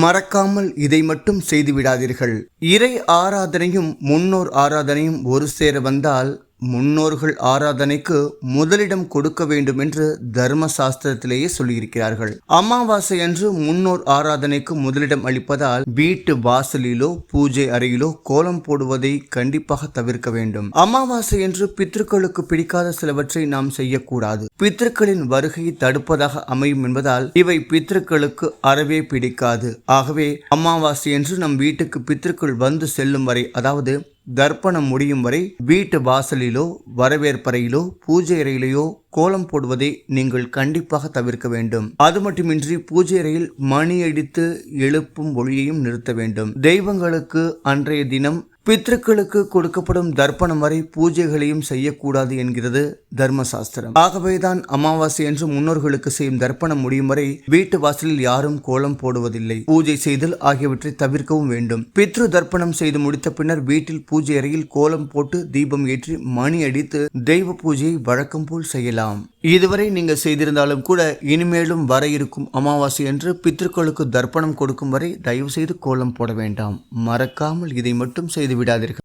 மறக்காமல் இதை மட்டும் செய்து விடாதீர்கள். இறை ஆராதனையும் முன்னோர் ஆராதனையும் ஒரு சேர வந்தால் முன்னோர்கள் ஆராதனைக்கு முதலிடம் கொடுக்க வேண்டும் என்று தர்ம சாஸ்திரத்திலேயே சொல்லியிருக்கிறார்கள். அமாவாசை அன்று முன்னோர் ஆராதனைக்கு முதலிடம் அளிப்பதால் வீட்டு வாசலிலோ பூஜை அறையிலோ கோலம் போடுவதை கண்டிப்பாக தவிர்க்க வேண்டும். அமாவாசை என்று பித்ருக்களுக்கு பிடிக்காத சிலவற்றை நாம் செய்யக்கூடாது. பித்ருக்களின் வருகையை தடுப்பதாக அமையும் என்பதால் இவை பித்ருக்களுக்கு அறவே பிடிக்காது. ஆகவே அமாவாசை என்று நம் வீட்டுக்கு பித்ருக்கள் வந்து செல்லும் வரை, அதாவது தர்ப்பணம் முடியும் வரை வீட்டு வாசலிலோ வரவேற்பறையிலோ பூஜை அறையிலேயோ கோலம் போடுவதை நீங்கள் கண்டிப்பாக தவிர்க்க வேண்டும். அது மட்டுமின்றி பூஜை அறையில் மணி அடித்து எழுப்பும் ஒளியையும் நிறுத்த வேண்டும். தெய்வங்களுக்கு அன்றைய தினம் பித்ருக்களுக்கு கொடுக்கப்படும் தர்ப்பணம் வரை பூஜைகளையும் செய்யக்கூடாது என்கிறது தர்மசாஸ்திரம். ஆகவேதான் அமாவாசை என்று முன்னோர்களுக்கு செய்யும் தர்ப்பணம் முடியும் வரை வீட்டு வாசலில் யாரும் கோலம் போடுவதில்லை. பூஜை செய்தல் ஆகியவற்றை தவிர்க்கவும் வேண்டும். பித்ரு தர்ப்பணம் செய்து முடித்த பின்னர் வீட்டில் பூஜை அறையில் கோலம் போட்டு தீபம் ஏற்றி மணி அடித்து தெய்வ பூஜையை வழக்கம் போல் செய்யலாம். இதுவரை நீங்கள் செய்திருந்தாலும் கூட இனிமேலும் வர இருக்கும் அமாவாசை என்று பித்ருக்களுக்கு தர்ப்பணம் கொடுக்கும் வரை தயவு செய்து கோலம் போட வேண்டாம். மறக்காமல் இதை மட்டும் செய்து விடாதீர்கள்.